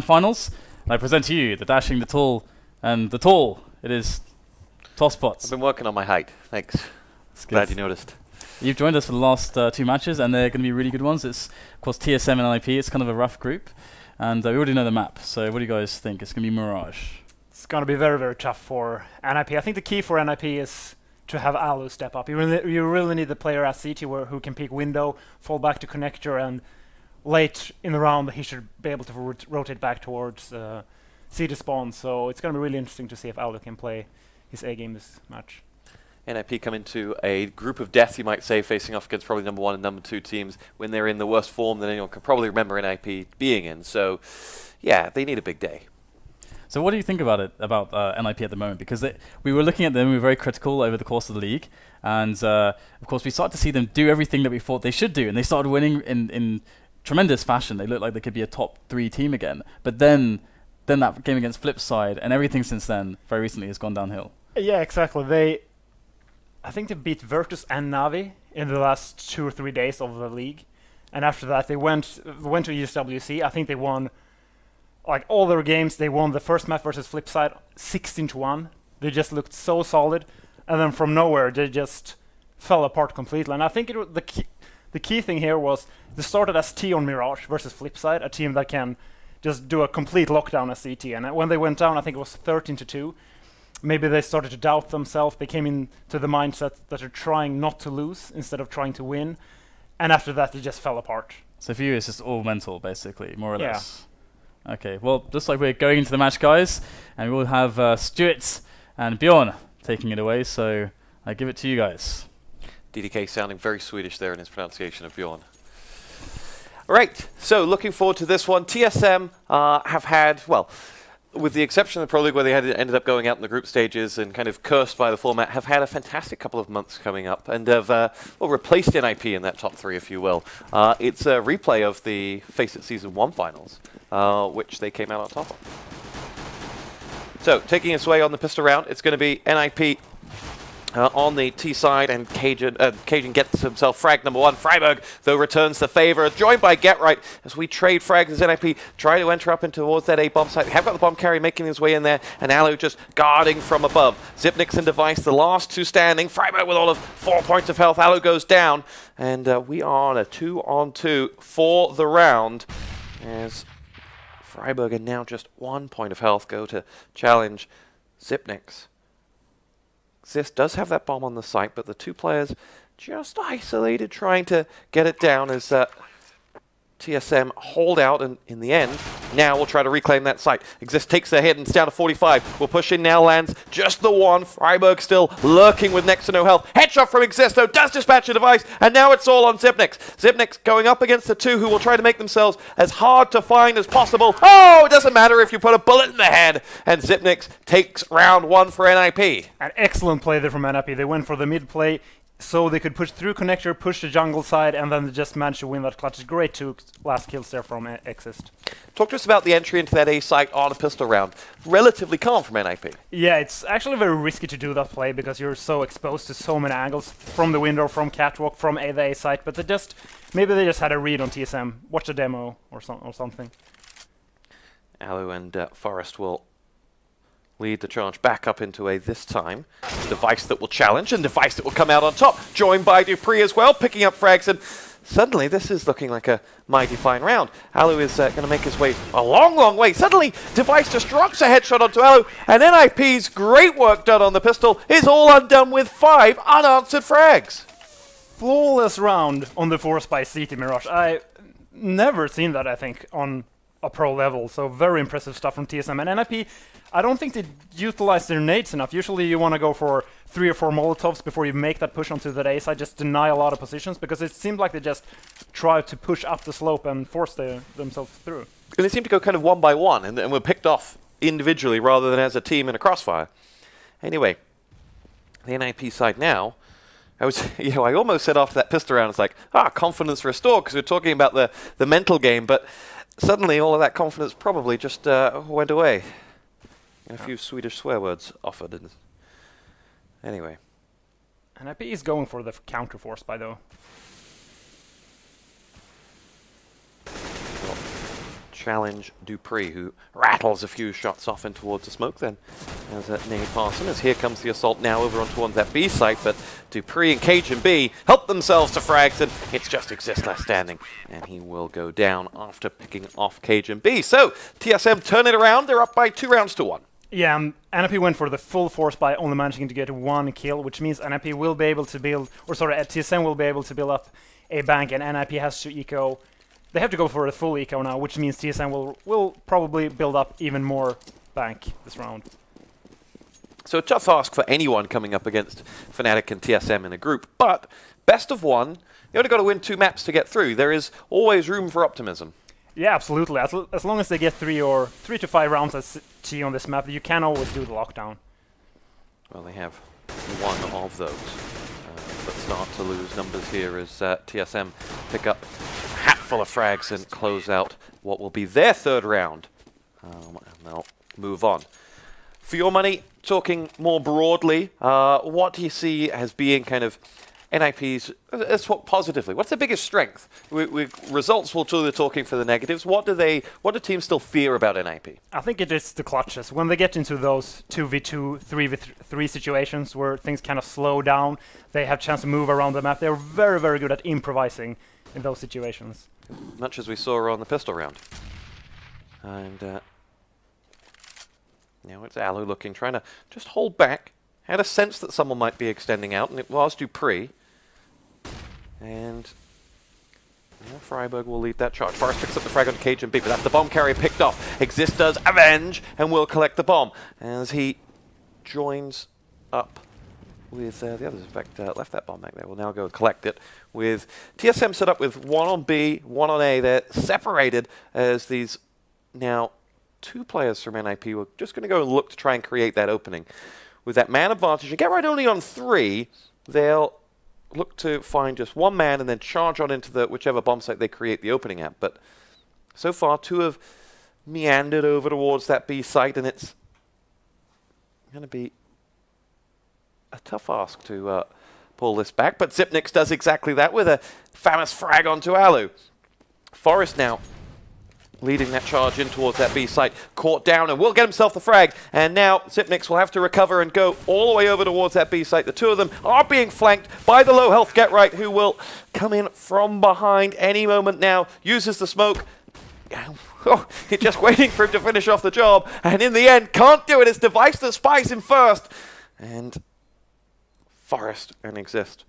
finals. And I present to you the dashing, the tall, and the tall. It is Tosspots. I've been working on my height. Thanks. Glad you noticed. You've joined us for the last 2 matches, and they're going to be really good ones. It's, of course, TSM and NiP. It's kind of a rough group, and we already know the map. So what do you guys think? It's going to be Mirage. It's going to be very, very tough for NiP. I think the key for NiP is to have allu step up. You really need the player at CT who can peek window, fall back to connector, and late in the round he should be able to rotate back towards CT spawn. So it's going to be really interesting to see if allu can play his A game this match. NiP come into a group of death, you might say, facing off against probably #1 and #2 teams when they're in the worst form that anyone can probably remember NiP being in. So, yeah, they need a big day. So what do you think about it, about NiP at the moment? Because we were looking at them, we were very critical over the course of the league, and of course we started to see them do everything that we thought they should do, and they started winning in tremendous fashion. They looked like they could be a top 3 team again. But then that game against Flipside, and everything since then, very recently, has gone downhill. Yeah, exactly. I think they beat Virtus and Navi in the last 2 or 3 days of the league, and after that they went to ESWC. I think they won like all their games. They won the first match versus Flipside 16-1. They just looked so solid, and then from nowhere they just fell apart completely. And I think the key thing here was they started as T on Mirage versus Flipside, a team that can just do a complete lockdown as CT. And when they went down, I think it was 13-2. Maybe they started to doubt themselves. They came into the mindset that they're trying not to lose instead of trying to win. And after that, they just fell apart. So for you, it's just all mental, basically, more or less. Okay, well, just like we're going into the match, guys, and we'll have Stuart and Bjorn taking it away. So I give it to you guys. DDK sounding very Swedish there in his pronunciation of Bjorn. All right, so looking forward to this one. TSM have had, well, with the exception of the Pro League where they ended up going out in the group stages and kind of cursed by the format, have had a fantastic couple of months coming up and have well, replaced NiP in that top 3, if you will. It's a replay of the FACEIT Season 1 finals, which they came out on top of. So, taking us away on the pistol round, it's going to be NiP on the T side, and Cajun gets himself frag #1. Friberg, though, returns the favor, joined by GetRight as we trade frags as NiP try to enter up and towards that A bomb site. They have got the bomb carrier making his way in there, and allu just guarding from above. Xipnix and Device, the last 2 standing. Friberg with all of 4 points of health. allu goes down, and we are on a 2-on-2 for the round, as Friberg and now just 1 point of health go to challenge Xipnix. Xizt does have that bomb on the site, but the 2 players just isolated trying to get it down as TSM hold out, and in the end, now we'll try to reclaim that site. Xizt takes the hit and it's down to 45. We'll push in now, lands just the 1. Friberg still lurking with next to no health. Headshot from Xizt, though, does dispatch a Device, and now it's all on Xipnix. Xipnix going up against the 2 who will try to make themselves as hard to find as possible. Oh, it doesn't matter if you put a bullet in the head, and Xipnix takes round 1 for NiP. An excellent play there from NiP. They went for the mid play, so they could push through connector, push the jungle side, and then they just managed to win that clutch. Great 2 last kills there from Xizt. Talk to us about the entry into that A site on a pistol round. Relatively calm from NiP. Yeah, it's actually very risky to do that play because you're so exposed to so many angles from the window, from catwalk, from the A site. But maybe they just had a read on TSM, watch a demo or something. allu and Forest will lead the charge back up into A this time. Device that will challenge, and Device that will come out on top, joined by dupreeh as well, picking up frags, and suddenly this is looking like a mighty fine round. allu is going to make his way a long, long way. Suddenly, Device just drops a headshot onto allu, and NiP's great work done on the pistol is all undone with 5 unanswered frags. Flawless round on the force by CT Mirage. I never seen that, I think, on a pro level, so very impressive stuff from TSM. And NiP, I don't think they utilize their nades enough. Usually you want to go for 3 or 4 Molotovs before you make that push onto the A side, just deny a lot of positions, because it seemed like they just try to push up the slope and force themselves through. And they seem to go kind of 1 by 1, and were picked off individually rather than as a team in a crossfire. Anyway, the NiP side now, I almost said after that pistol round, it's like, confidence restored, because we're talking about the mental game, but suddenly all of that confidence probably just went away. And a few Swedish swear words offered. Anyway. NiP is going for the counter force by though. challenge dupreeh, who rattles a few shots off in towards the smoke then as nade past him. As here comes the assault now over on towards that B site, but dupreeh and cajunb help themselves to frags, and it's just Xizt left standing, and he will go down after picking off cajunb. So TSM turn it around, they're up by 2 rounds to 1. Yeah, NiP went for the full force by only managing to get 1 kill, which means NiP will be able to build, or sorry, TSM will be able to build up a bank, and NiP has to eco. They have to go for a full eco now, which means TSM will probably build up even more bank this round. So a tough ask for anyone coming up against Fnatic and TSM in a group, but best of 1, you only got to win 2 maps to get through. There is always room for optimism. Yeah, absolutely. As long as they get 3 to 5 rounds at T on this map, you can always do the lockdown. Well, they have 1 of those. But start to lose numbers here as TSM pick up a hatful of frags and close out what will be their 3rd round. And they'll move on. For your money, talking more broadly, what do you see as being kind of NiP's, let's talk positively. What's the biggest strength? Results will do the talking for the negatives. What do teams still fear about NiP? I think it is the clutches. When they get into those 2v2, 3v3 situations where things kind of slow down, they have a chance to move around the map. They're very, very good at improvising in those situations. Much as we saw on the pistol round. And now it's allu looking, trying to just hold back. Had a sense that someone might be extending out, and it was dupreeh. And Friberg will lead that charge. Forest picks up the frag on cajunb, but that's the bomb carrier picked off. Xizt does avenge and will collect the bomb as he joins up with the others. In fact, left that bomb back there. We'll now go and collect it with TSM set up with 1 on B, 1 on A. They're separated as these now 2 players from NiP were just going to go and look to try and create that opening. With that man advantage, and get right only on 3, they'll look to find just 1 man and then charge on into the whichever bomb site they create the opening at. But so far, 2 have meandered over towards that B site, and it's going to be a tough ask to pull this back. But Xyp9x does exactly that with a famous frag onto allu. Forest now leading that charge in towards that B site, caught down and will get himself the frag. And now Xyp9x will have to recover and go all the way over towards that B site. The 2 of them are being flanked by the low health Get Right, who will come in from behind any moment now, uses the smoke. Oh, he's just waiting for him to finish off the job, and in the end can't do it. It's Device that spies him first. And Forest and Xizt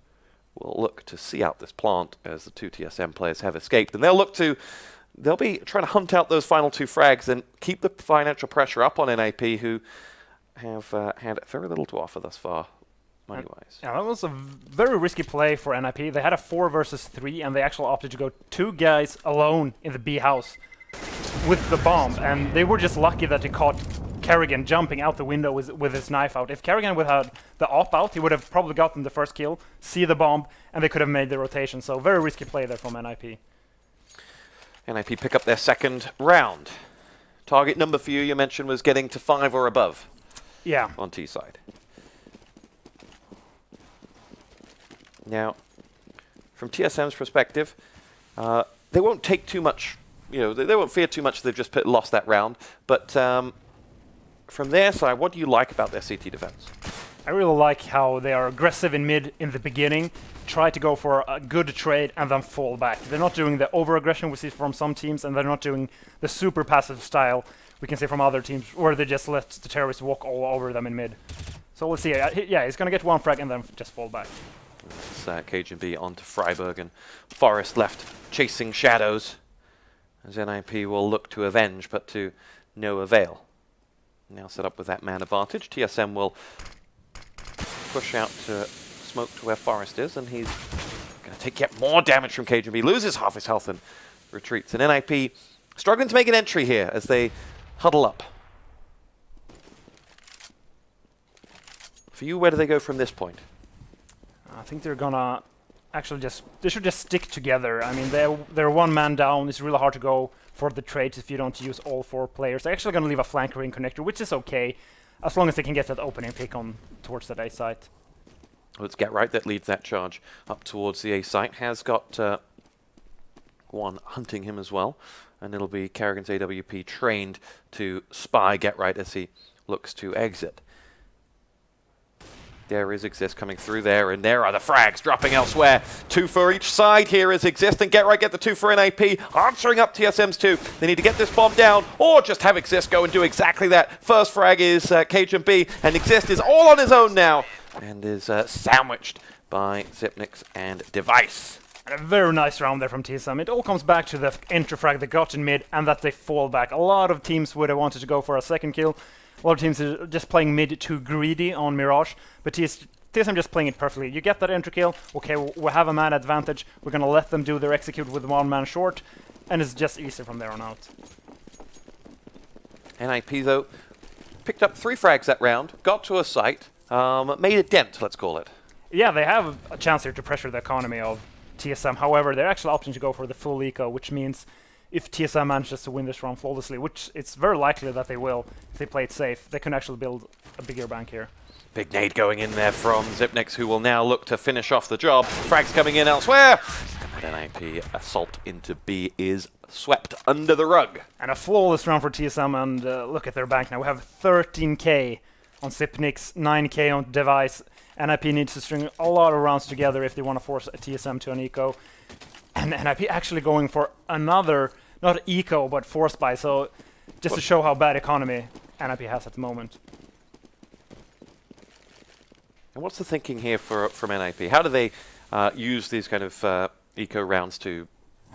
will look to see out this plant as the 2 TSM players have escaped, and they'll be trying to hunt out those final 2 frags and keep the financial pressure up on NiP, who have had very little to offer thus far, money-wise. Yeah, that was a very risky play for NiP. They had a 4 versus 3, and they actually opted to go 2 guys alone in the B house with the bomb, and they were just lucky that they caught karrigan jumping out the window with his knife out. If karrigan would have had the op out, he would have probably gotten the first kill, see the bomb, and they could have made the rotation. So very risky play there from NiP. NiP pick up their 2nd round. Target number for you mentioned, was getting to 5 or above. Yeah. On T side. Now, from TSM's perspective, they won't take too much, they won't fear too much they've just lost that round. But from their side, what do you like about their CT defense? I really like how they are aggressive in mid in the beginning, try to go for a good trade and then fall back. They're not doing the over-aggression we see from some teams, and they're not doing the super passive style we can see from other teams, where they just let the terrorists walk all over them in mid. So let's see. Yeah, he's going to get 1 frag and then just fall back. It's cajunb onto Friberg, and Forest left chasing shadows, as NiP will look to avenge, but to no avail. Now set up with that man advantage. TSM will push out to smoke to where Forest is, and he's going to take yet more damage from cajunb. Loses half his health and retreats. And NiP struggling to make an entry here as they huddle up. For you, where do they go from this point? I think they're gonna actually they should just stick together. I mean, they're 1 man down. It's really hard to go for the trades if you don't use all 4 players. They're actually gonna leave a flanker in connector, which is okay, as long as they can get that opening pick on towards that A site. Well, it's Get Right that leads that charge up towards the A site. Has got 1 hunting him as well. and it'll be karrigan's AWP trained to spy Get Right as he looks to exit. There is Xizt coming through there, and there are the frags dropping elsewhere. 2 for each side. Here is Xizt, and Get Right get the 2 for NiP, answering up TSM's 2. They need to get this bomb down, or just have Xizt go and do exactly that. First frag is cajunb, and Xizt is all on his own now, and is sandwiched by Xyp9x and Device. And a very nice round there from TSM. It all comes back to the entry frag they got in mid, and that they fall back. A lot of teams would have wanted to go for a second kill. A lot of teams are just playing mid too greedy on Mirage, but TSM just playing it perfectly. You get that entry kill, okay, we have a man advantage, we're going to let them do their execute with 1 man short, and it's just easy from there on out. NiP, though, picked up 3 frags that round, got to a site, made a dent, let's call it. Yeah, they have a chance here to pressure the economy of TSM. However, they're actually opting to go for the full eco, which means if TSM manages to win this round flawlessly, which it's very likely that they will, if they play it safe, they can actually build a bigger bank here. Big nade going in there from Xyp9x, who will now look to finish off the job. Frags coming in elsewhere. And NiP assault into B is swept under the rug. And a flawless round for TSM, and look at their bank now. We have 13k on Xyp9x, 9k on Device. NiP needs to string a lot of rounds together if they want to force a TSM to an eco. And NiP actually going for another, not eco, but force buy, so just to show how bad economy NiP has at the moment. And what's the thinking here from NiP? How do they use these kind of eco rounds to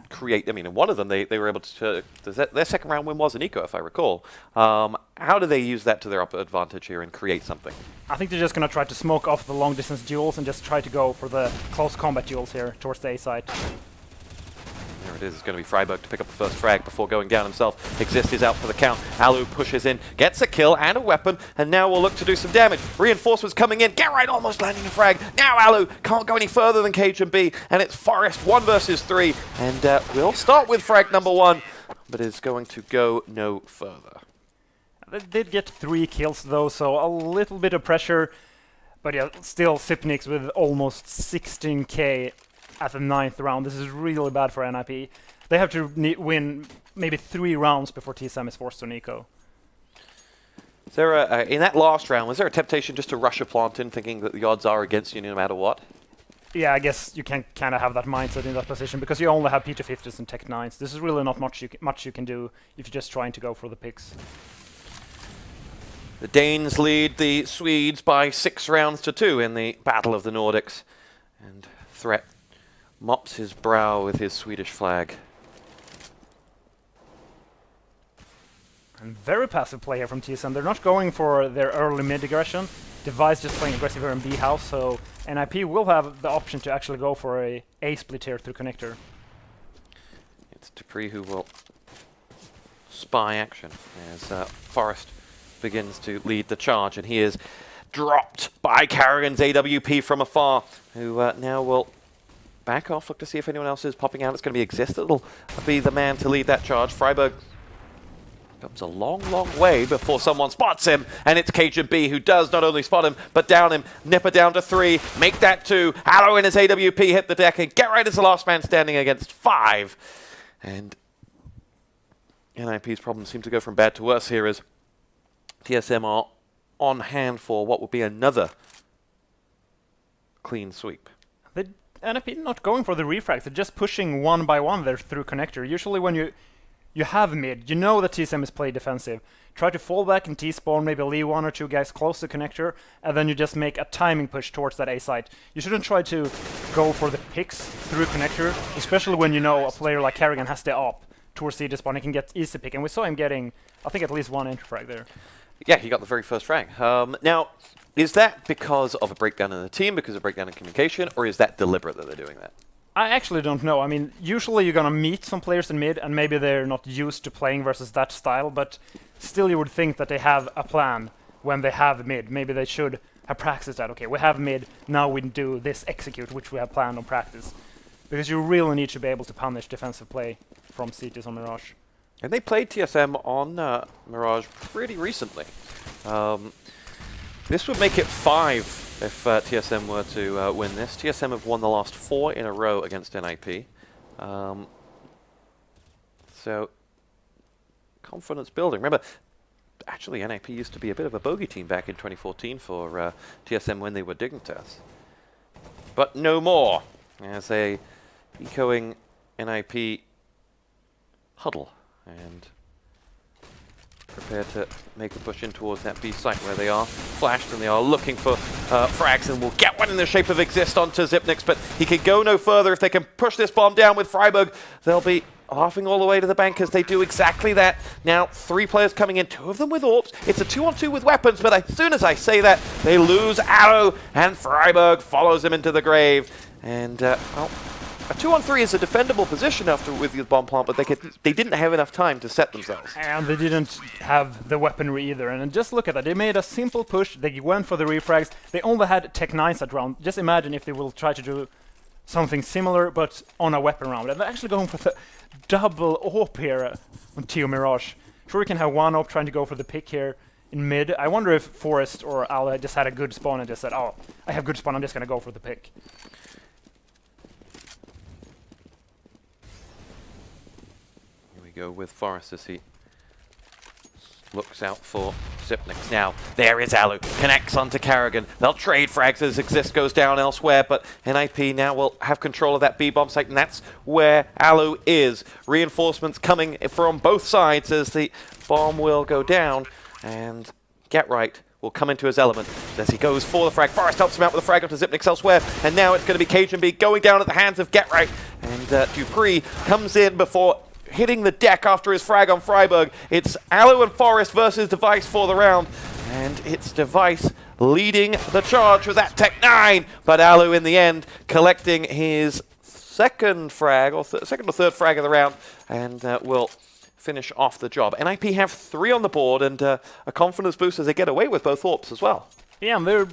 create? I mean, in one of them, they were able to... their second round win was an eco, if I recall. How do they use that to their advantage here and create something? I think they're just going to try to smoke off the long-distance duels and just try to go for the close combat duels here towards the A side. There it is. It's going to be Friberg to pick up the first frag before going down himself. Xizt is out for the count. Allu pushes in, gets a kill and a weapon, and now we'll look to do some damage. Reinforcements coming in. Get Right almost landing a frag. Now Allu can't go any further than cajunb, and it's Forest 1 versus 3. And we'll start with frag number 1, but is going to go no further. They did get 3 kills though, so a little bit of pressure. But yeah, still Xyp9x with almost 16k at the 9th round. This is really bad for NiP. They have to win maybe 3 rounds before TSM is forced to an eco. Is there in that last round, was there a temptation just to rush a plant in, thinking that the odds are against you no matter what? Yeah, I guess you can kind of have that mindset in that position, because you only have P250s and Tech 9s. This is really not much you can do if you're just trying to go for the picks. The Danes lead the Swedes by 6 rounds to 2 in the Battle of the Nordics. And Threat mops his brow with his Swedish flag. And very passive play here from TSM. They're not going for their early mid aggression. Device just playing aggressive here in B house, so NiP will have the option to actually go for a split here through connector. It's dupreeh who will spy action as Forest begins to lead the charge, and he is dropped by karrigan's AWP from afar, who now will back off, look to see if anyone else is popping out. It's going to be Xizt that'll be the man to lead that charge. Friberg comes a long, long way before someone spots him, and it's cajunb who does not only spot him, but down him. Nipper down to 3, make that 2. Allu in his AWP hit the deck, and Get Right is the last man standing against 5. And NiP's problems seem to go from bad to worse here as TSM are on hand for what would be another clean sweep. NiP not going for the refrags, they're just pushing 1 by 1 there through connector. Usually when you have mid, you know that TSM is played defensive. Try to fall back and T-spawn, maybe leave 1 or 2 guys close to connector, and then you just make a timing push towards that A site. You shouldn't try to go for the picks through connector, especially when you know a player like karrigan has the op towards C spawn. He can get easy pick, and we saw him getting, I think, at least 1 entry frag there. Yeah, he got the very first frag. Now, is that because of a breakdown in the team, because of a breakdown in communication, or is that deliberate that they're doing that? I actually don't know. I mean, usually you're going to meet some players in mid, and maybe they're not used to playing versus that style, but still you would think that they have a plan when they have mid. Maybe they should have practiced that. Okay, we have mid, now we do this execute, which we have planned on practice. Because you really need to be able to punish defensive play from CTs on Mirage. And they played TSM on Mirage pretty recently. This would make it 5 if TSM were to win this. TSM have won the last 4 in a row against NiP. So confidence building. Remember, actually, NiP used to be a bit of a bogey team back in 2014 for TSM when they were Dignitas. But no more, as a echoing NiP huddle and prepare to make a push in towards that B site where they are flashed and they are looking for frags, and will get one in the shape of Xizt onto Xyp9x, but he can go no further. If they can push this bomb down with Friberg, they'll be laughing all the way to the bank as they do exactly that. Now 3 players coming in, 2 of them with AWPs. It's a 2-on-2 with weapons, but as soon as I say that, they lose allu, and Friberg follows him into the grave. And well, a 2-on-3 is a defendable position after with the bomb plant, but they didn't have enough time to set themselves. And they didn't have the weaponry either. And just look at that. They made a simple push. They went for the refrags. They only had Tech 9s that round. Just imagine if they will try to do something similar, but on a weapon round. And they're actually going for the double AWP here on Teo Mirage. Sure, we can have one AWP trying to go for the pick here in mid. I wonder if Forest or allu just had a good spawn and just said, oh, I have good spawn, I'm just going to go for the pick. Go with Forest as he looks out for Xyp9x. Now, there is allu, connects onto karrigan. They'll trade frags as Xizt goes down elsewhere, but NiP now will have control of that B-bomb site, and that's where allu is. Reinforcements coming from both sides as the bomb will go down, and GetRight will come into his element as he goes for the frag. Forest helps him out with a frag onto Xyp9x elsewhere, and now it's going to be cajunb going down at the hands of GetRight, and dupreeh comes in before hitting the deck after his frag on Friberg. It's allu and Forest versus Device for the round, and it's Device leading the charge with that Tech 9, but allu in the end collecting his second frag, or second or third frag of the round, and will finish off the job. NiP have 3 on the board, and a confidence boost as they get away with both AWPs as well. Yeah, and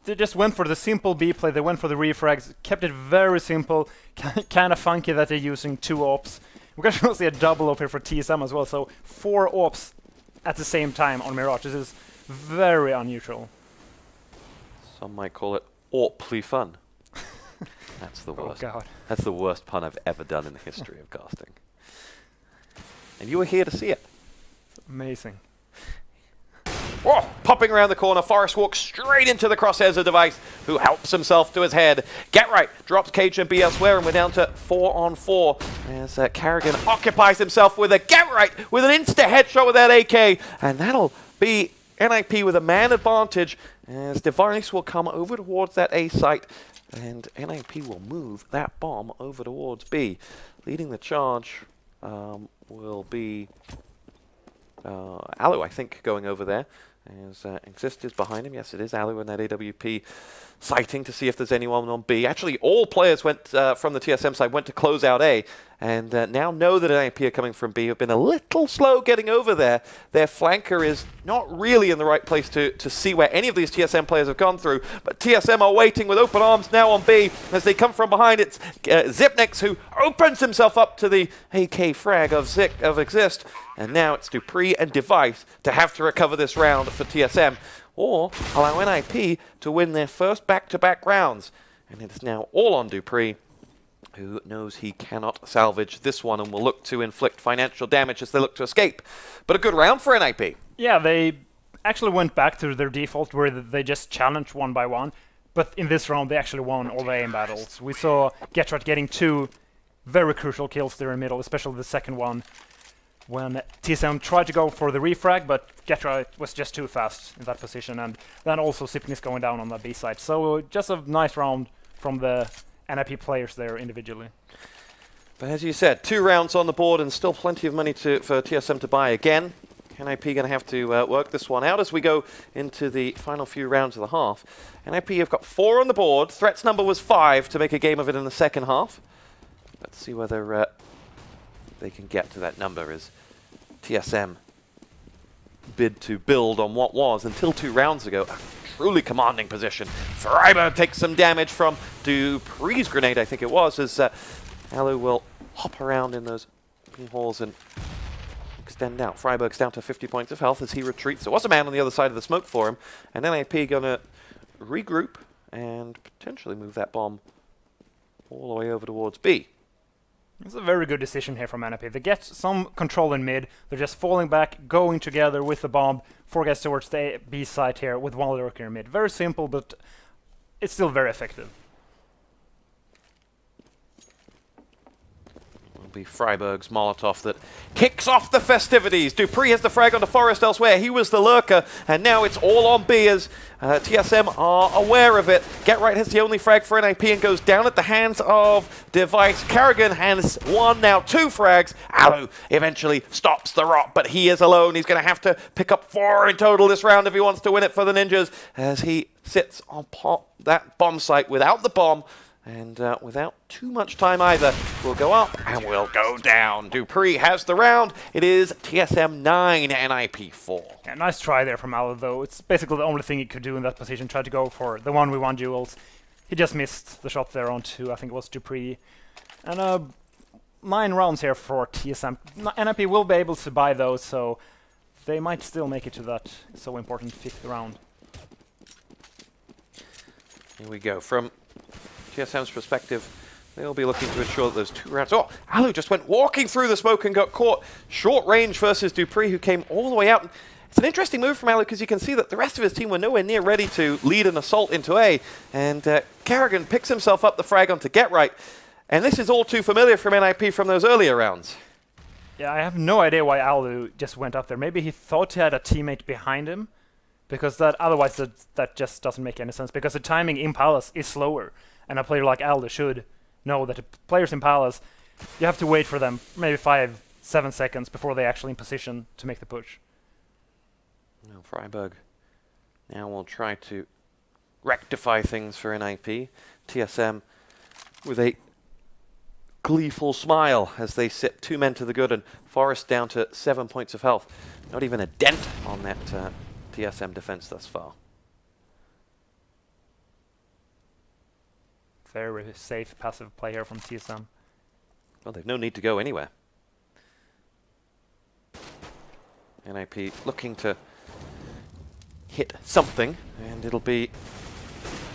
they just went for the simple B play. They went for the refrags, kept it very simple, kind of funky that they're using 2 AWPs. We're going to see a double up here for TSM as well, so 4 AWPs at the same time on Mirage. This is very unusual. Some might call it AWPly fun. That's the worst. Oh God. That's the worst pun I've ever done in the history of casting. And you were here to see it. Amazing. Oh, popping around the corner, Forest walks straight into the crosshairs of Device, who helps himself to his head. GetRight drops cajunb elsewhere, and we're down to 4-on-4 as karrigan occupies himself with a GetRight with an insta-headshot with that AK, and that'll be NiP with a man advantage as Device will come over towards that A site, and NiP will move that bomb over towards B. Leading the charge will be allu, I think, going over there. As Xizt is behind him. Yes, it is allu in that AWP sighting to see if there's anyone on B. Actually, all players went from the TSM side went to close out A, and now know that NiP are coming from B. Have been a little slow getting over there. Their flanker is not really in the right place to see where any of these TSM players have gone through, but TSM are waiting with open arms now on B as they come from behind. It's Xyp9x who opens himself up to the AK frag of Xizt, and now it's dupreeh and Device to have to recover this round for TSM, or allow NiP to win their first back-to-back rounds. And it's now all on dupreeh, who knows he cannot salvage this one and will look to inflict financial damage as they look to escape. But a good round for NiP. Yeah, they actually went back to their default where they just challenged 1 by 1. But in this round, they actually won all the aim battles. We saw GetRight getting 2 very crucial kills there in the middle, especially the second one, when TSM tried to go for the refrag, but GetRight was just too fast in that position, and then also Xyp9x going down on the B side. So just a nice round from the NiP players there individually. But as you said, 2 rounds on the board and still plenty of money for TSM to buy again. NiP going to have to work this one out as we go into the final few rounds of the half. NiP have got 4 on the board. Threats number was 5 to make a game of it in the second half. Let's see whether they can get to that number as TSM bid to build on what was, until 2 rounds ago, a truly commanding position. Friberg takes some damage from dupreeh's grenade, I think it was, as allu will hop around in those pinholes and extend out. Friberg's down to 50 points of health as he retreats. There was a man on the other side of the smoke for him, and NiP going to regroup and potentially move that bomb all the way over towards B. It's a very good decision here from NiP. They get some control in mid. They're just falling back, going together with the bomb. 4 guys towards the B side here with 1 lurker in mid. Very simple, but it's still very effective. Be Friberg's Molotov that kicks off the festivities. dupreeh has the frag onto Forest elsewhere. He was the lurker, and now it's all on B as TSM are aware of it. GetRight has the only frag for NiP and goes down at the hands of Device. karrigan has 1, now 2 frags. allu eventually stops the rot, but he is alone. He's going to have to pick up 4 in total this round if he wants to win it for the Ninjas, as he sits on that bomb site without the bomb. And without too much time either, we'll go up and we'll go down. dupreeh has the round. It is TSM 9, NiP 4. Yeah, nice try there from allu, though. It's basically the only thing he could do in that position. Try to go for the 1v1 duels. He just missed the shot there onto, I think it was dupreeh. And 9 rounds here for TSM. NiP will be able to buy those, so they might still make it to that so important 5th round. Here we go. From TSM's perspective, they'll be looking to ensure that those 2 rounds... Oh, allu just went walking through the smoke and got caught. Short range versus dupreeh, who came all the way out. It's an interesting move from allu because you can see that the rest of his team were nowhere near ready to lead an assault into A. And karrigan picks himself up the frag onto GetRight. And this is all too familiar from NiP from those earlier rounds. Yeah, I have no idea why allu just went up there. Maybe he thought he had a teammate behind him. Because otherwise that just doesn't make any sense. Because the timing in Palace is slower. And a player like allu should know that the players in Palace, you have to wait for them maybe 5-7 seconds before they're actually in position to make the push. Well, Friberg now will try to rectify things for NiP. TSM with a gleeful smile as they sit 2 men to the good and Forest down to 7 points of health. Not even a dent on that TSM defense thus far. Very safe passive play here from TSM. Well, they've no need to go anywhere. NiP looking to hit something, and it'll be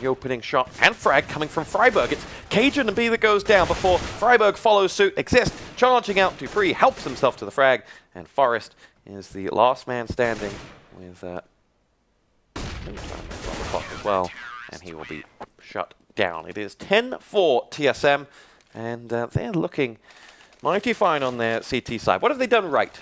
the opening shot and frag coming from Friberg. It's cajunb that goes down before Friberg follows suit. Xizt charging out. dupreeh helps himself to the frag, and Forest is the last man standing with no time on the clock as well, and he will be shut down. It is 10-4 TSM, and they're looking mighty fine on their CT side. What have they done right?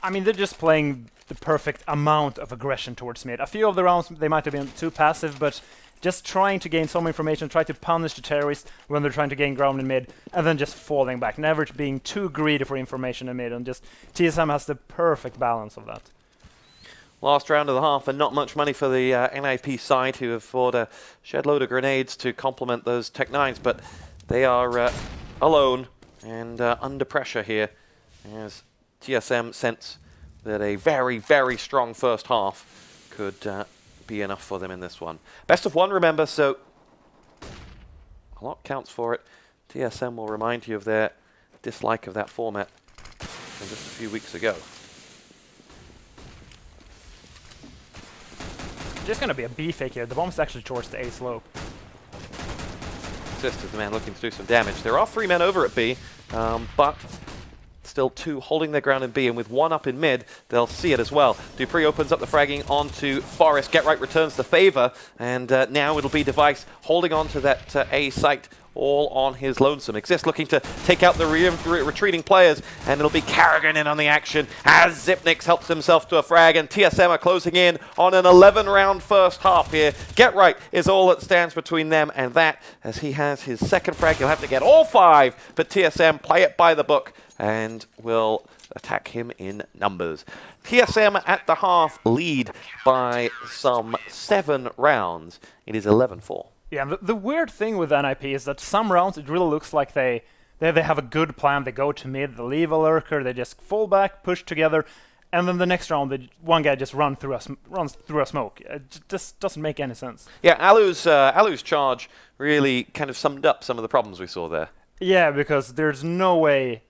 I mean, they're just playing the perfect amount of aggression towards mid. A few of the rounds they might have been too passive, but just trying to gain some information, try to punish the terrorists when they're trying to gain ground in mid, and then just falling back, never being too greedy for information in mid, and just TSM has the perfect balance of that. Last round of the half, and not much money for the NiP side, who have bought a shed load of grenades to complement those Tech 9s, but they are alone and under pressure here, as TSM sense that a very, very strong first half could be enough for them in this one. Best of 1, remember, so a lot counts for it. TSM will remind you of their dislike of that format from just a few weeks ago. Just going to be a B fake here. The bomb's actually towards the A slope. Xizt is the man looking to do some damage. There are 3 men over at B, but still 2 holding their ground in B, and with 1 up in mid, they'll see it as well. dupreeh opens up the fragging onto Forest. GetRight returns the favor, and now it'll be Device holding on to that A site all on his lonesome. Xizt looking to take out the retreating players, and it'll be karrigan in on the action as Xyp9x helps himself to a frag, and TSM are closing in on an 11-round first half here. GetRight is all that stands between them and that, as he has his 2nd frag. He'll have to get all 5, but TSM play it by the book and will attack him in numbers. TSM at the half lead by some 7 rounds. It is 11-4. Yeah, the weird thing with NiP is that some rounds it really looks like they have a good plan. They go to mid, they leave a lurker, they just fall back, push together, and then the next round, one guy just runs through a smoke. It just doesn't make any sense. Yeah, allu's charge really kind of summed up some of the problems we saw there. Yeah, because there's no way.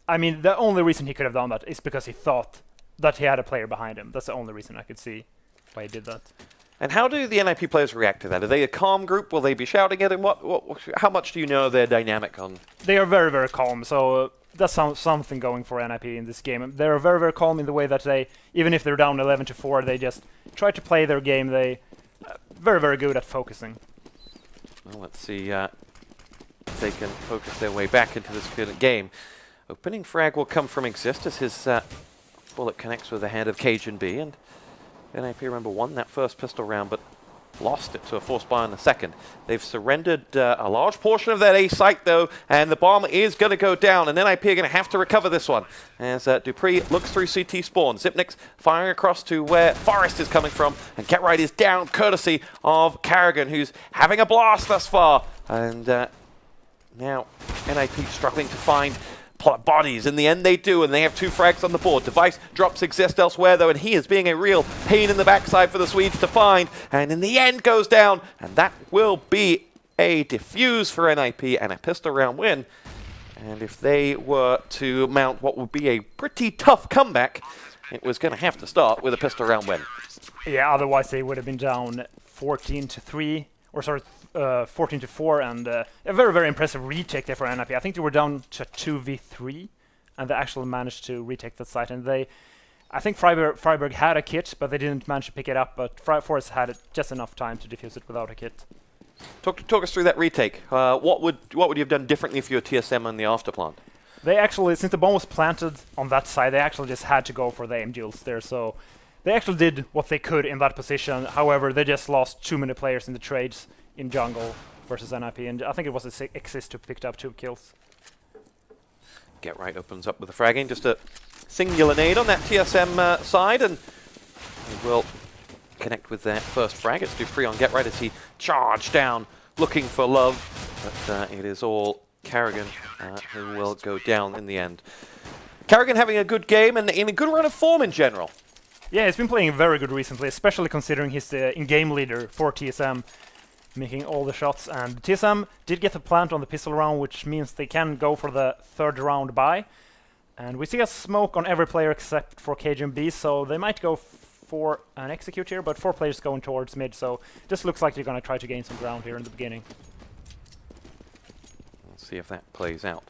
I mean, the only reason he could have done that is because he thought that he had a player behind him. That's the only reason I could see why he did that. And how do the NiP players react to that? Are they a calm group? Will they be shouting at him? How much do you know their dynamic on? They are very, very calm, so that's something going for NiP in this game. They're very, very calm in the way that they, even if they're down 11-4, they just try to play their game. They very, very good at focusing. Well, let's see if they can focus their way back into this game. Opening frag will come from Xizt as his bullet connects with the head of cajunb, and NiP, remember, won that first pistol round, but lost it to a forced buy in the second. They've surrendered a large portion of that A site, though, and the bomb is going to go down, and NiP are going to have to recover this one. As dupreeh looks through CT spawn. Xyp9x firing across to where f0rest is coming from, and GetRight is down, courtesy of karrigan, who's having a blast thus far. And now NiP struggling to find bodies. In the end they do, and they have 2 frags on the board. Device drops Xizt elsewhere though, and he is being a real pain in the backside for the Swedes to find, and in the end goes down, and that will be a defuse for NiP and a pistol round win. And if they were to mount what would be a pretty tough comeback, it was going to have to start with a pistol round win. Yeah, otherwise they would have been down 14-3, or sorry, 14-4, and a very, very impressive retake there for NiP. I think they were down to 2v3, and they actually managed to retake that site. And I think Friberg had a kit, but they didn't manage to pick it up. But f0rest had just enough time to defuse it without a kit. Talk us through that retake. What would you have done differently if you were TSM on the afterplant? They actually, since the bomb was planted on that side, they actually just had to go for the aim duels there. So they actually did what they could in that position. However, they just lost too many players in the trades in jungle versus NiP, and I think it was Xizt who picked up 2 kills. GetRight opens up with a fragging, just a singular nade on that TSM side, and he will connect with that first frag. It's dupreeh on GetRight as he charged down, looking for love, but it is all karrigan who will go down in the end. karrigan having a good game and in a good run of form in general. Yeah, he's been playing very good recently, especially considering he's the in-game leader for TSM, making all the shots. And TSM did get the plant on the pistol round, which means they can go for the 3rd round buy. And we see a smoke on every player except for cajunb, so they might go for an execute here, but 4 players going towards mid, so this looks like they're going to try to gain some ground here in the beginning. Let's see if that plays out.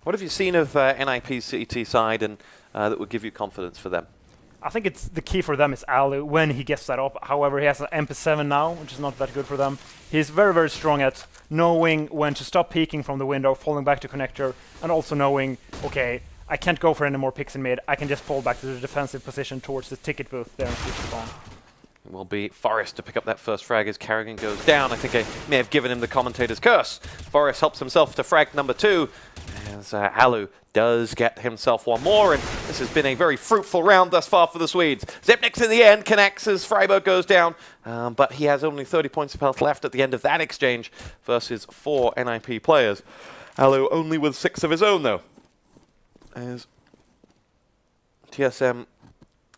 What have you seen of NiP's CT side and that would give you confidence for them? I think it's the key for them is allu when he gets that up. However, he has an MP7 now, which is not that good for them. He's very, very strong at knowing when to stop peeking from the window, falling back to connector, and also knowing, okay, I can't go for any more picks in mid. I can just fall back to the defensive position towards the ticket booth there and switch spawn. It will be f0rest to pick up that first frag as karrigan goes down. I think I may have given him the commentator's curse. f0rest helps himself to frag number 2 as allu does get himself 1 more, and this has been a very fruitful round thus far for the Swedes. Xyp9x in the end connects as Friberg goes down, but he has only 30 points of health left at the end of that exchange versus 4 NiP players. allu only with 6 of his own though, as TSM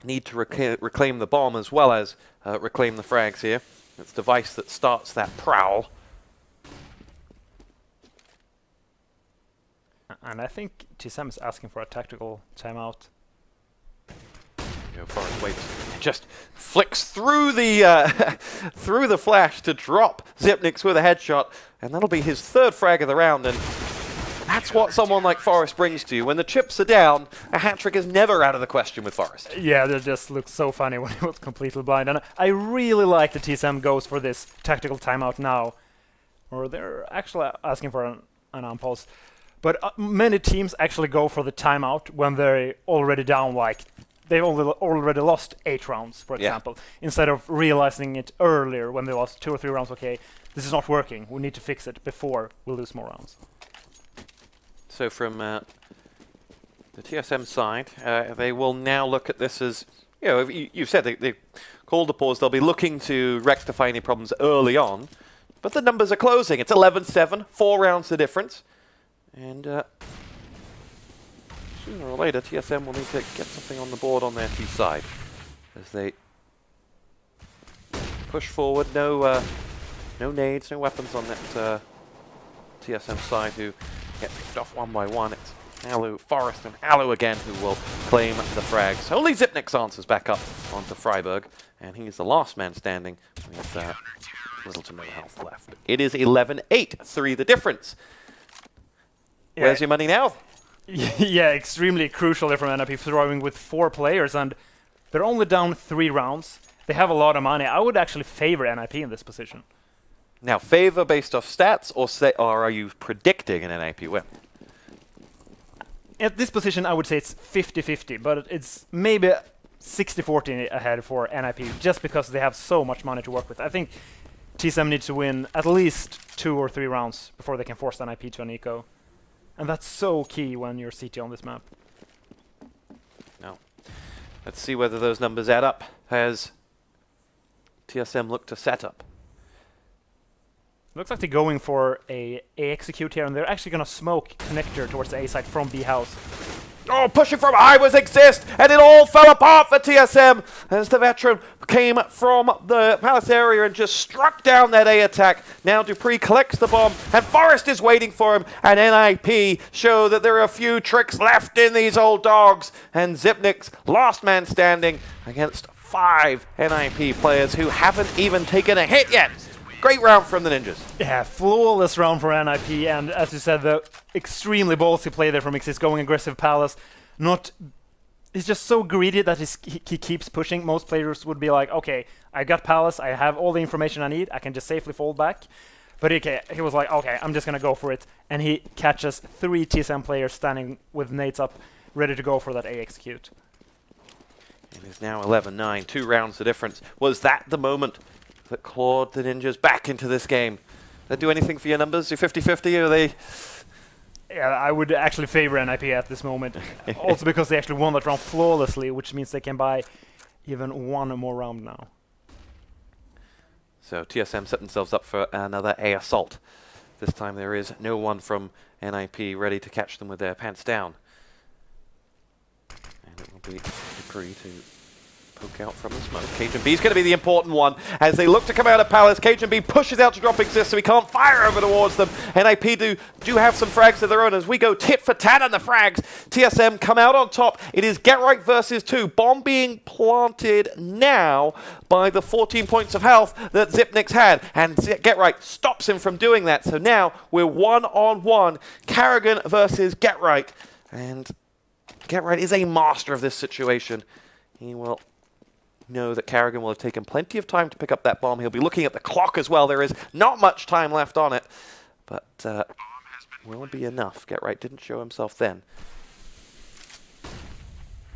need to reclaim the bomb as well as reclaim the frags here. It's Device that starts that prowl. And I think TSM is asking for a tactical timeout. f0rest waits, just flicks through the through the flash to drop Xyp9x with a headshot, and that'll be his 3rd frag of the round. And that's what someone like f0rest brings to you. When the chips are down, a hat-trick is never out of the question with f0rest. Yeah, that just looks so funny when he was completely blind. And I really like that TSM goes for this tactical timeout now. Or they're actually asking for an unpause. But many teams actually go for the timeout when they're already down, like they've already lost 8 rounds, for example, instead of realizing it earlier when they lost 2 or 3 rounds. Okay, this is not working. We need to fix it before we lose more rounds. So from the TSM side, they will now look at this as, you know, you've said they called the pause. They'll be looking to rectify any problems early on, but the numbers are closing. It's 11-7, 4 rounds the difference. And sooner or later, TSM will need to get something on the board on their T side as they push forward. No nades, no weapons on that TSM side who get picked off 1 by 1. It's allu, Forest, and allu again, who will claim the frags. Only Xyp9x answers back up onto Friberg, and he's the last man standing with little to no health left. It is 11-8, 3 the difference. Yeah. Where's your money now? Yeah, extremely crucial there from NiP, throwing with 4 players, and they're only down 3 rounds. They have a lot of money. I would actually favor NiP in this position. Now, favor based off stats, or are you predicting an NiP win? At this position, I would say it's 50-50, but it's maybe 60-40 ahead for NiP, just because they have so much money to work with. I think TSM needs to win at least 2 or 3 rounds before they can force NiP to an eco. And that's so key when you're CT on this map. Now, let's see whether those numbers add up as TSM look to set up. Looks like they're going for a execute here, and they're actually going to smoke connector towards the A site from B house. Oh, pushing from high was Xizt, and it all fell apart for TSM as the veteran came from the palace area and just struck down that A attack. Now dupreeh collects the bomb, and Forest is waiting for him, and NiP show that there are a few tricks left in these old dogs, and Xyp9x, last man standing against 5 NiP players who haven't even taken a hit yet. Great round from the Ninjas. Yeah, flawless round for NiP, and as you said, the extremely ballsy play there from Xizt, going aggressive palace. He's just so greedy that he keeps pushing. Most players would be like, okay, I got palace, I have all the information I need, I can just safely fall back. But he was like, okay, I'm just gonna go for it. And he catches 3 TSM players standing with nades up, ready to go for that A execute. It is now 11-9, 2 rounds the difference. Was that the moment that clawed the Ninjas back into this game? Did they do anything for your numbers? You're 50-50, or are they... Yeah, I would actually favor NiP at this moment. Also because they actually won that round flawlessly, which means they can buy even 1 more round now. So TSM set themselves up for another A assault. This time there is no one from NiP ready to catch them with their pants down. And it will be dupreeh to poke out from the smoke. cajunb is going to be the important one as they look to come out of palace. cajunb pushes out to drop Xizt, so he can't fire over towards them. NiP do have some frags of their own as we go tit for tat on the frags. TSM come out on top. It is GeT_RiGhT versus 2. Bomb being planted now by the 14 points of health that Xyp9x had, and GeT_RiGhT stops him from doing that. So now we're 1-on-1. karrigan versus GeT_RiGhT, and GeT_RiGhT is a master of this situation. He will know that karrigan will have taken plenty of time to pick up that bomb. He'll be looking at the clock as well. There is not much time left on it, but will be enough. GeT_RiGhT didn't show himself then.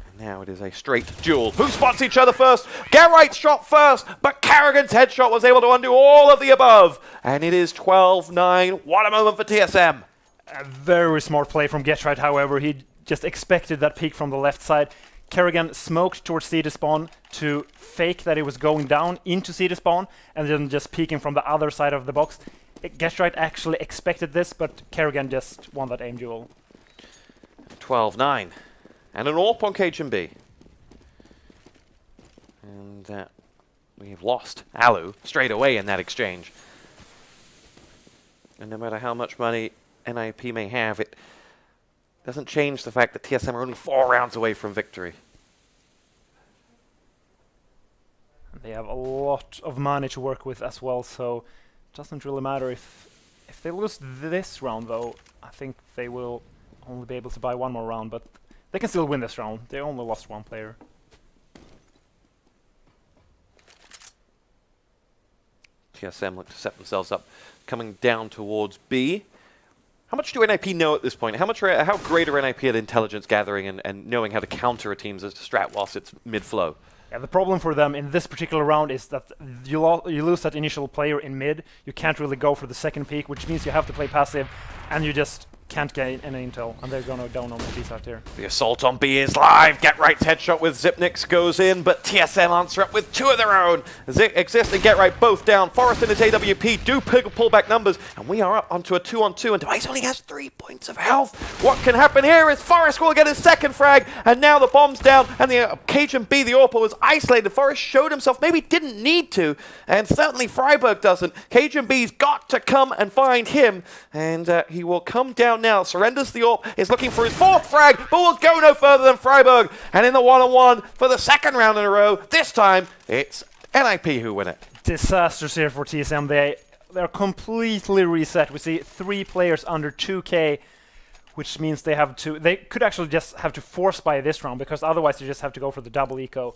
And now it is a straight duel. Who spots each other first? GeT_RiGhT shot first, but karrigan's headshot was able to undo all of the above. And it is 12-9. What a moment for TSM. A very smart play from GeT_RiGhT, however. He just expected that peek from the left side. karrigan smoked towards CD spawn to fake that it was going down into CD spawn and then just peeking from the other side of the box. GeT_RiGhT actually expected this, but karrigan just won that aim duel. 12-9. And an AWP on cajunb. And we've lost allu straight away in that exchange. And no matter how much money NiP may have, it doesn't change the fact that TSM are only 4 rounds away from victory. They have a lot of money to work with as well, so it doesn't really matter if they lose this round, though. I think they will only be able to buy 1 more round, but they can still win this round. They only lost 1 player. TSM look to set themselves up, coming down towards B. How much do NiP know at this point? How great are NiP at intelligence gathering and knowing how to counter a team's strat whilst it's mid-flow? Yeah, the problem for them in this particular round is that you lose that initial player in mid. You can't really go for the second peak, which means you have to play passive, and you just can't get any intel, and they're going to down on the B side here. The assault on B is live. GeT_RiGhT's headshot with Xyp9x goes in, but TSM answer up with 2 of their own. Xizt and GeT_RiGhT both down. Forest and his AWP do pull back numbers, and we are up onto a 2-on-2, and Device only has 3 points of health. What can happen here is Forest will get his second frag, and now the bomb's down, and the cajunb, the AWP, was isolated. Forest showed himself, maybe didn't need to, and certainly Friberg doesn't. cajunb's got to come and find him, and he will come down round now. Surrenders the AWP, is looking for his 4th frag, but will go no further than Friberg. And in the 1-on-1 for the 2nd round in a row, this time it's NiP who win it. Disasters here for TSM. They're completely reset. We see 3 players under 2k, which means they could actually just have to force buy this round, because otherwise they just have to go for the double eco.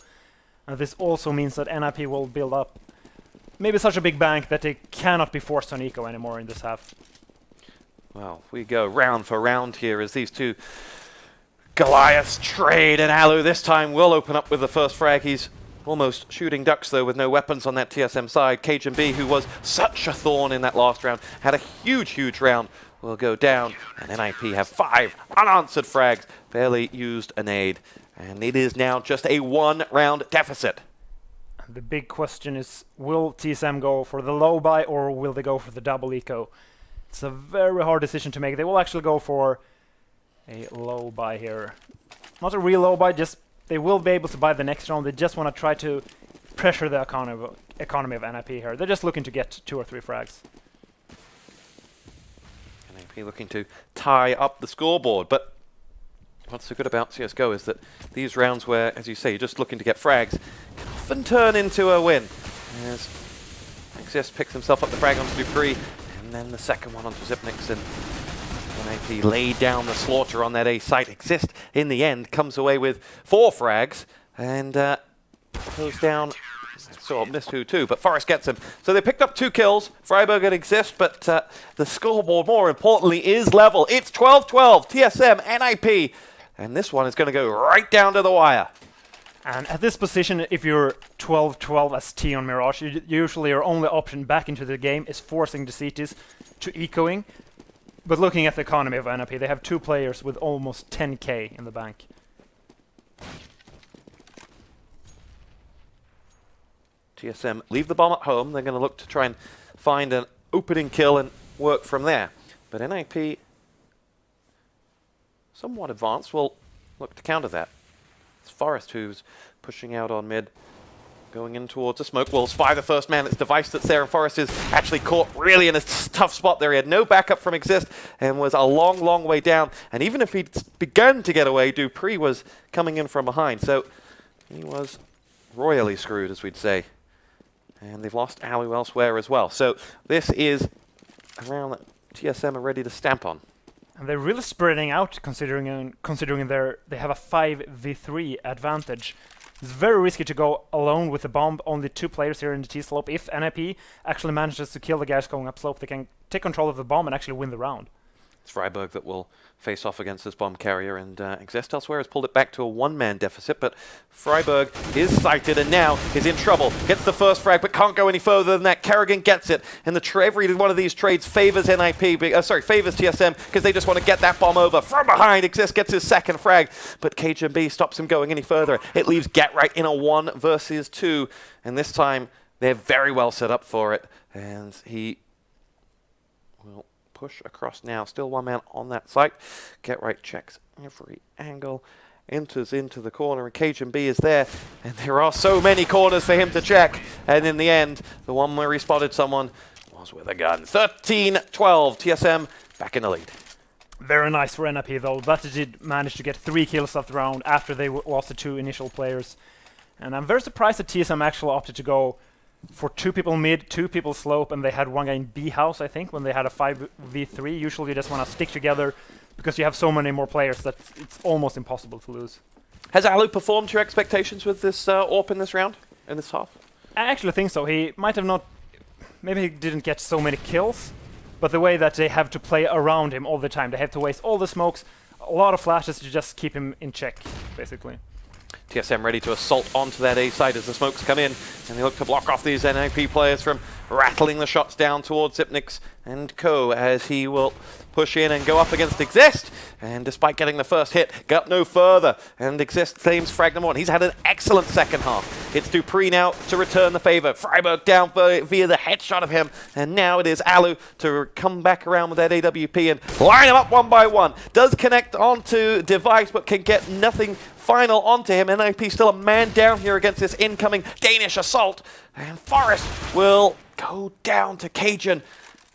And this also means that NiP will build up maybe such a big bank that they cannot be forced on eco anymore in this half. Well, we go round for round here as these two Goliaths trade, and allu this time will open up with the first frag. He's almost shooting ducks though with no weapons on that TSM side. cajunb, who was such a thorn in that last round, had a huge round, will go down, and NiP have 5 unanswered frags, barely used a nade, and it is now just a 1-round deficit. The big question is, will TSM go for the low buy or will they go for the double eco? It's a very hard decision to make. They will actually go for a low buy here. Not a real low buy, just they will be able to buy the next round. They just want to try to pressure the economy of NiP here. They're just looking to get 2 or 3 frags. NiP looking to tie up the scoreboard, but what's so good about CSGO is that these rounds where, as you say, you're just looking to get frags, can often turn into a win. As Xizt picks himself up the frag onto dupreeh, and then the second one onto Xizt, and NiP laid down the slaughter on that A site. Xizt, in the end, comes away with 4 frags, and goes down. So missed who too, but Forest gets him. So they picked up 2 kills, Friberg and Xizt, but the scoreboard, more importantly, is level. It's 12-12, TSM, NiP, and this one is going to go right down to the wire. And at this position, if you're 12-12 as T on Mirage, usually your only option back into the game is forcing the CTs to ecoing. But looking at the economy of NiP, they have 2 players with almost 10k in the bank. TSM leave the bomb at home. They're going to look to try and find an opening kill and work from there. But NiP, somewhat advanced, will look to counter that. It's Forest who's pushing out on mid, going in towards the smoke. Will spy the first man. It's Device that's there, and Forest is actually caught really in a tough spot there. He had no backup from Xizt and was a long way down. And even if he'd begun to get away, dupreeh was coming in from behind. So he was royally screwed, as we'd say. And they've lost allu elsewhere as well. So this is a round that TSM are ready to stamp on. And they're really spreading out, considering they have a 5v3 advantage. It's very risky to go alone with the bomb. Only 2 players here in the T-slope. If NiP actually manages to kill the guys going up slope, they can take control of the bomb and actually win the round. It's Friberg that will face off against this bomb carrier, and Xizt elsewhere has pulled it back to a 1-man deficit, but Friberg is sighted and now is in trouble. Gets the first frag, but can't go any further than that. karrigan gets it, and every one of these trades favors favors TSM, because they just want to get that bomb over. From behind, Xizt gets his 2nd frag, but cajunb stops him going any further. It leaves GetRight in a 1 versus 2, and this time they're very well set up for it, and he will push across now. Still 1 man on that site. GetRight checks every angle, enters into the corner, and cajunb is there. And there are so many corners for him to check. And in the end, the one where he spotted someone was with a gun. 13-12, TSM back in the lead. Very nice for NiP though. That they did manage to get 3 kills that round after they lost the 2 initial players. And I'm very surprised that TSM actually opted to go for 2 people mid, 2 people slope, and they had 1 guy in B house, I think, when they had a 5v3. Usually you just want to stick together because you have so many more players that it's almost impossible to lose. Has allu performed to your expectations with this AWP in this round, in this half? I actually think so. He might have not, maybe he didn't get so many kills, but the way that they have to play around him all the time, they have to waste all the smokes, a lot of flashes to just keep him in check, basically. TSM ready to assault onto that A side as the smokes come in, and they look to block off these NiP players from rattling the shots down towards Xizt and co, as he will push in and go up against Xizt, and despite getting the first hit, got no further, and Xizt claims frag number 1. He's had an excellent second half. It's dupreeh now to return the favor. Friberg down via the headshot of him, and now it is allu to come back around with that AWP and line him up 1 by 1. Does connect onto Device, but can get nothing final onto him. NiP still a man down here against this incoming Danish assault, and Forest will go down to cajun.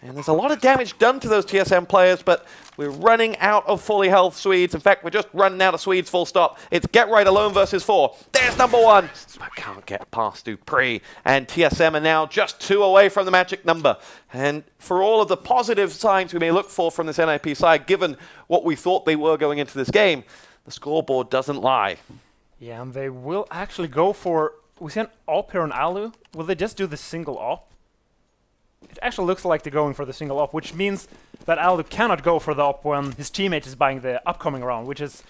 And there's a lot of damage done to those TSM players, but we're running out of fully health Swedes. In fact, we're just running out of Swedes, full stop. It's Get Right alone versus 4. There's number 1. But can't get past dupreeh. And TSM are now just 2 away from the magic number. And for all of the positive signs we may look for from this NiP side, given what we thought they were going into this game, the scoreboard doesn't lie. Yeah, and they will actually go for... We see an op here on allu. Will they just do the single op? It actually looks like they're going for the single op, which means that allu cannot go for the op when his teammate is buying the upcoming round, which is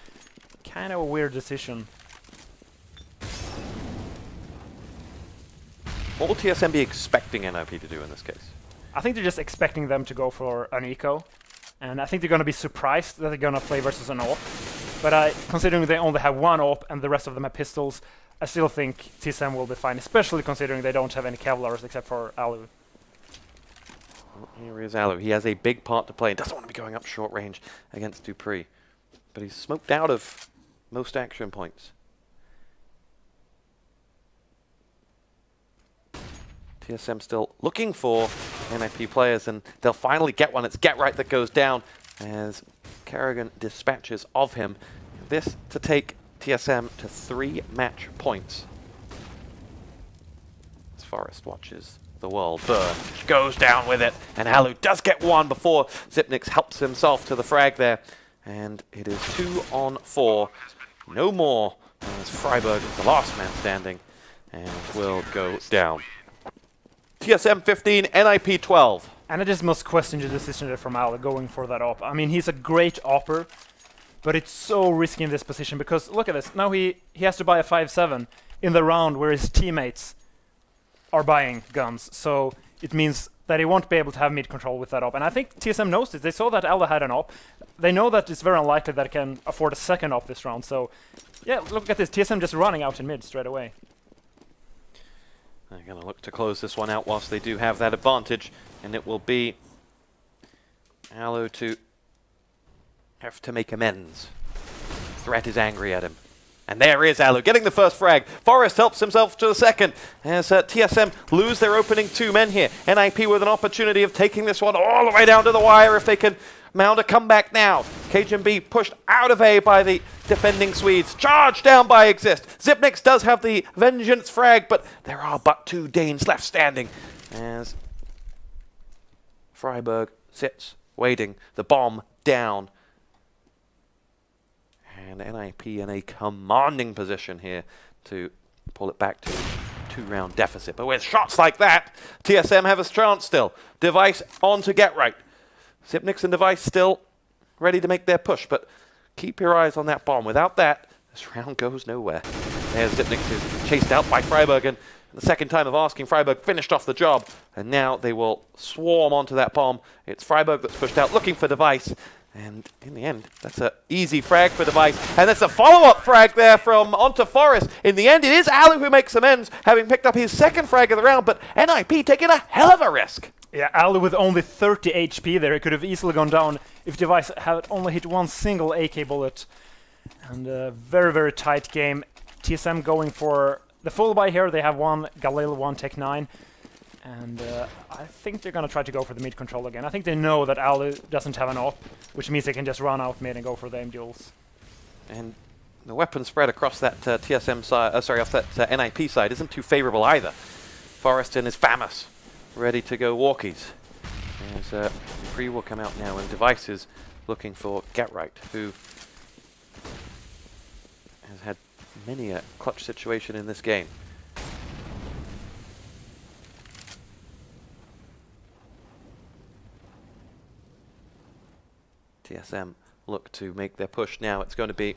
kind of a weird decision. What will TSM be expecting NiP to do in this case? I think they're just expecting them to go for an eco, and I think they're going to be surprised that they're going to play versus an op. But considering they only have 1 op and the rest of them have pistols, I still think TSM will be fine, especially considering they don't have any Kevlars except for allu. Well, here is allu. He has a big part to play. He doesn't want to be going up short range against dupreeh. But he's smoked out of most action points. TSM still looking for NiP players, and they'll finally get one. It's Get Right that goes down as karrigan dispatches of him. This to take TSM to 3 match points. As Forest watches the world burn, goes down with it, and allu does get 1 before Xizt helps himself to the frag there. And it is 2 on 4. No more, as Friberg is the last man standing and will go down. TSM 15, NiP 12. And I just must question the decision there from allu going for that op. I mean, he's a great opper, but it's so risky in this position because look at this. Now he has to buy a 5-7 in the round where his teammates are buying guns. So it means that he won't be able to have mid control with that op. And I think TSM knows this. They saw that allu had an op. They know that it's very unlikely that it can afford a second op this round. So yeah, look at this. TSM just running out in mid straight away. They're going to look to close this one out whilst they do have that advantage, and it will be allu to have to make amends. Threat is angry at him. And there is allu getting the first frag. Forest helps himself to the second as TSM lose their opening 2 men here. NiP with an opportunity of taking this one all the way down to the wire if they can mount a comeback now. cajunb pushed out of A by the defending Swedes. Charged down by Xizt. Xizt does have the vengeance frag, but there are but 2 Danes left standing as Friberg sits waiting. The bomb down. And NiP in a commanding position here to pull it back to a 2-round deficit. But with shots like that, TSM have a chance still. Device on to Get Right. Xizt and Device still ready to make their push, but keep your eyes on that bomb. Without that, this round goes nowhere. There's Xizt is chased out by Friberg, and the second time of asking, Friberg finished off the job. And now they will swarm onto that bomb. It's Friberg that's pushed out, looking for Device. And in the end, that's an easy frag for Device. And that's a follow-up frag there from onto Forest. In the end, it is allu who makes amends, having picked up his second frag of the round, but NiP taking a hell of a risk. Yeah, allu with only 30 HP there. It could have easily gone down if Device had only hit 1 single AK bullet. And a very, very tight game. TSM going for the full buy here. They have 1 Galil, 1 Tech 9. And I think they're going to try to go for the mid control again. I think they know that allu doesn't have an op, which means they can just run out mid and go for the aim duels. And the weapon spread across that TSM side, off that NiP side isn't too favorable either. Forreston is famous, ready to go walkies. As dupreeh will come out now, and Device is looking for Get Right, who has had many a clutch situation in this game. TSM look to make their push now. It's going to be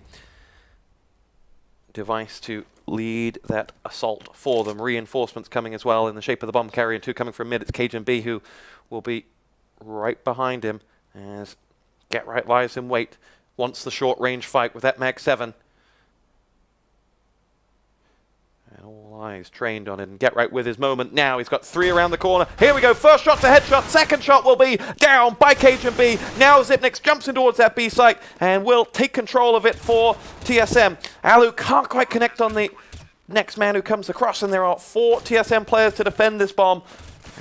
Device to lead that assault for them. Reinforcements coming as well in the shape of the bomb carrier, and 2 coming from mid. It's cajunb who will be right behind him as Get Right lies in wait. Wants the short range fight with that Mag 7. And all eyes trained on it, and Get Right with his moment now. He's got 3 around the corner. Here we go. First shot's a headshot. Second shot will be down by cajunb. Now Xizt jumps in towards that B site and will take control of it for TSM. allu can't quite connect on the next man who comes across, and there are 4 TSM players to defend this bomb.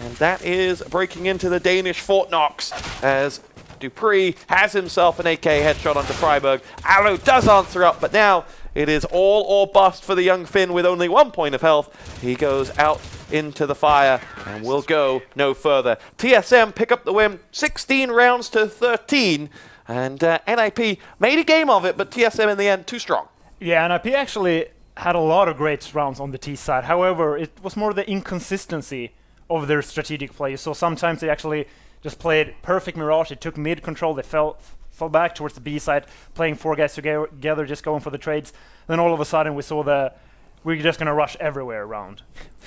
And that is breaking into the Danish Fort Knox as dupreeh has himself an AK headshot onto Friberg. Allu does answer up, but now it is all or bust for the young Finn with only 1 point of health. He goes out into the fire and will go no further. TSM pick up the win, 16 rounds to 13, and NiP made a game of it, but TSM in the end too strong. Yeah, NiP actually had a lot of great rounds on the T side. However, it was more the inconsistency of their strategic play. So sometimes they actually just played perfect Mirage. They took mid control. They fell back towards the B side, playing 4 guys together, just going for the trades. Then all of a sudden we saw we're just going to rush everywhere around.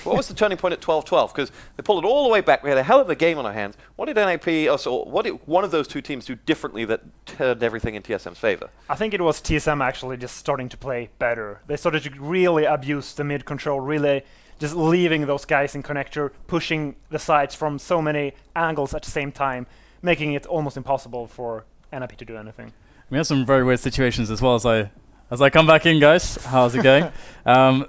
What was the turning point at 12-12? Because they pulled it all the way back. We had a hell of a game on our hands. What did NiP, also, what did one of those two teams do differently that turned everything in TSM's favor? I think it was TSM actually just starting to play better. They started to really abuse the mid control, really just leaving those guys in connector, pushing the sides from so many angles at the same time, making it almost impossible for NiP to do anything. We had some very weird situations as well as I come back in, guys. How's it going?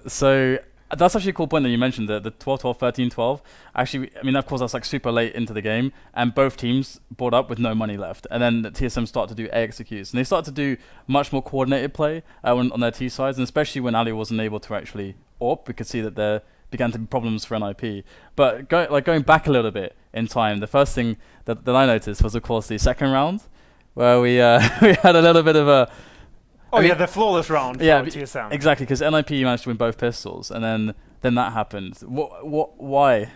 So that's actually a cool point that you mentioned, the 12-12, 13-12. Actually, I mean, of course, that's like super late into the game, and both teams brought up with no money left. And then the TSM started to do A executes, and they started to do much more coordinated play on their T sides, and especially when Ali wasn't able to actually AWP, we could see that there began to be problems for NiP. But going back a little bit in time, the first thing that I noticed was, of course, the second round, where we we had a little bit of a... Oh, yeah, the flawless round for TSM. Exactly, because NiP managed to win both pistols, and then that happened. Why?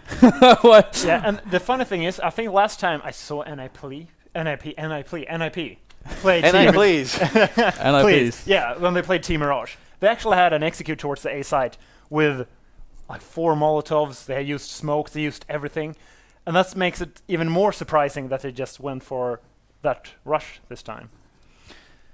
Why? Yeah, and the funny thing is, I think last time I saw NiP play please. Please. Yeah, when they played Team Mirage. They actually had an execute towards the A side with like 4 Molotovs. They used smokes, they used everything. And that makes it even more surprising that they just went for that rush this time.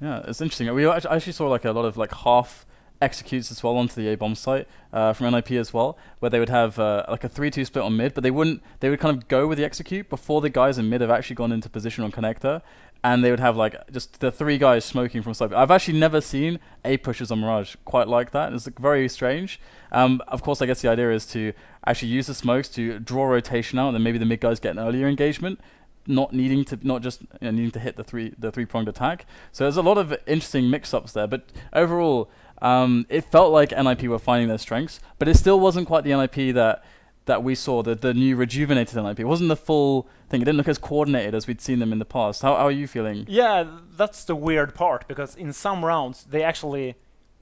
Yeah, it's interesting. We actually saw like a lot of like half executes as well onto the A bomb site from NiP as well, where they would have like a 3-2 split on mid, but they would kind of go with the execute before the guys in mid have actually gone into position on connector, and they would have like just the 3 guys smoking from side. I've actually never seen A pushes on Mirage quite like that. It's like very strange. Of course, I guess the idea is to actually use the smokes to draw rotation out, and then maybe the mid guys get an earlier engagement, not just needing to hit the three-pronged attack. So there's a lot of interesting mix-ups there, but overall it felt like NiP were finding their strengths, but it still wasn't quite the NiP that we saw, the new rejuvenated NiP. It wasn't the full thing. It didn't look as coordinated as we'd seen them in the past. How are you feeling? Yeah, that's the weird part, because in some rounds they actually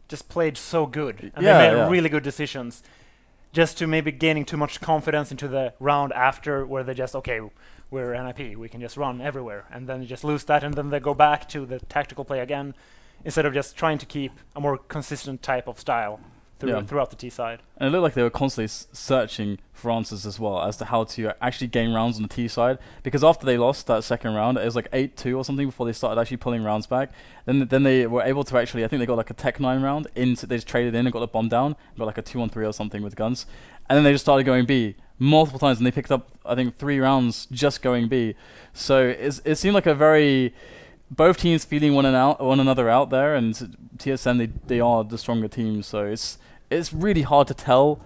just played so good, and they made really good decisions, just to maybe gaining too much confidence into the round after, where they just, okay, we're NiP, we can just run everywhere, and then you just lose that, and then they go back to the tactical play again, instead of just trying to keep a more consistent type of style throughout the T side. And it looked like they were constantly searching for answers as well as to how to actually gain rounds on the T side, because after they lost that second round, it was like 8-2 or something before they started actually pulling rounds back. Then they were able to actually, I think they got like a Tech 9 round, they just traded in and got the bomb down, got like a 2-on-3 or something with guns, and then they just started going B multiple times, and they picked up, I think, 3 rounds just going B. So it seemed like a very... both teams feeling one another out there, and TSM, they are the stronger team, so it's really hard to tell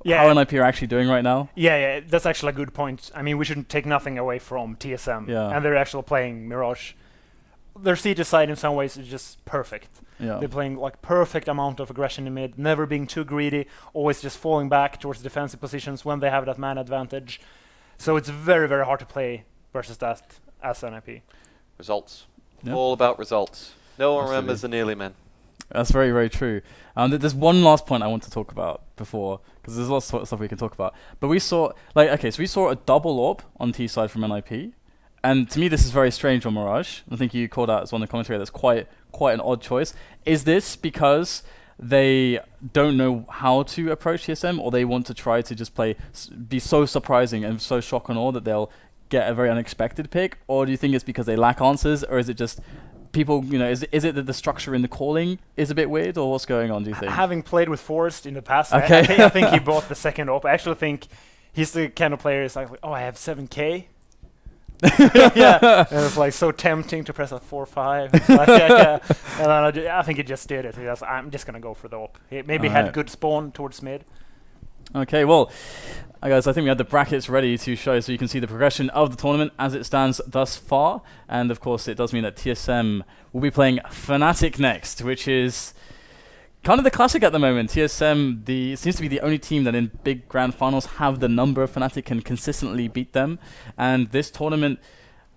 how NiP are actually doing right now. Yeah, that's actually a good point. I mean, we shouldn't take nothing away from TSM, and they're actually playing Mirage. Their CT side in some ways is just perfect. Yeah. They're playing like perfect amount of aggression in mid, never being too greedy, always just falling back towards defensive positions when they have that man advantage. So it's very, very hard to play versus that as NiP. Results. Yep. All about results. No one remembers the nearly men. That's very, very true. There's one last point I want to talk about before, because there's lots of stuff we can talk about. But we saw, we saw a double AWP on T side from NiP, and to me this is very strange on Mirage. I think you called out as one of the commentary that's quite an odd choice. Is this because they don't know how to approach TSM, or they want to try to just be so surprising and so shock and awe that they'll get a very unexpected pick, or do you think it's because they lack answers, or is it just people, is it that the structure in the calling is a bit weird, or what's going on, do you think? Having played with Forrest in the past, I think he bought the second AWP. I actually think he's the kind of player who's like, oh, I have 7K. Yeah, and it's like so tempting to press a 4-5. And then I think he just did it. I'm just gonna go for the AWP. He maybe had good spawn towards mid. Okay, well, guys, I think we had the brackets ready to show so you can see the progression of the tournament as it stands thus far. And of course, it does mean that TSM will be playing Fnatic next, which is kind of the classic at the moment. TSM seems to be the only team that in big grand finals have the number of Fnatic and consistently beat them. And this tournament,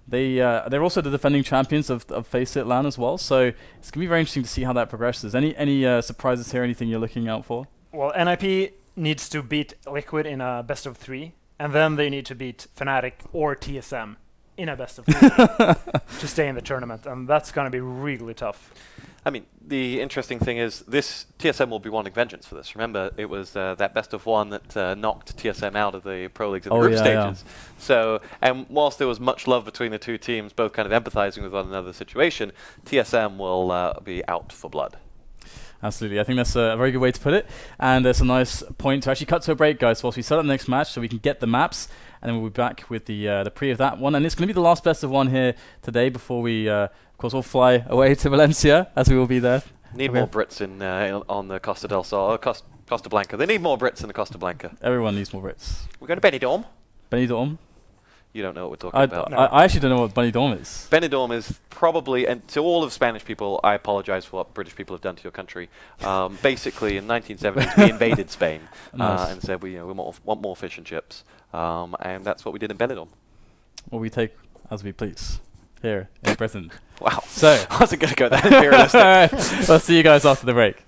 they're also the defending champions of FACEIT LAN as well. So it's going to be very interesting to see how that progresses. Any surprises here, anything you're looking out for? Well, NiP needs to beat Liquid in a best of 3, and then they need to beat Fnatic or TSM in a best of 3 to stay in the tournament, and that's going to be really tough. I mean, the interesting thing is this TSM will be wanting vengeance for this. Remember, it was that best of 1 that knocked TSM out of the Pro Leagues in the group stages. Yeah. So, and whilst there was much love between the two teams, both kind of empathizing with one another's situation, TSM will be out for blood. Absolutely. I think that's a very good way to put it. And it's a nice point to actually cut to a break, guys, whilst we set up the next match so we can get the maps. And then we'll be back with the pre of that one. And it's going to be the last best of 1 here today before we, of course, all fly away to Valencia, as we will be there. Need more Brits in on the Costa del Sol, Costa Blanca. They need more Brits in the Costa Blanca. Everyone needs more Brits. We're going to Benidorm. Benidorm? You don't know what we're talking about. No. I actually don't know what Benidorm is. Benidorm is probably, and to all of Spanish people, I apologize for what British people have done to your country. Basically, in 1970s, we invaded Spain and said we want more fish and chips. And that's what we did in Benidorm. Well, we take as we please here in Britain. Wow. So I wasn't going to go that imperialistic. All right. We'll see you guys after the break.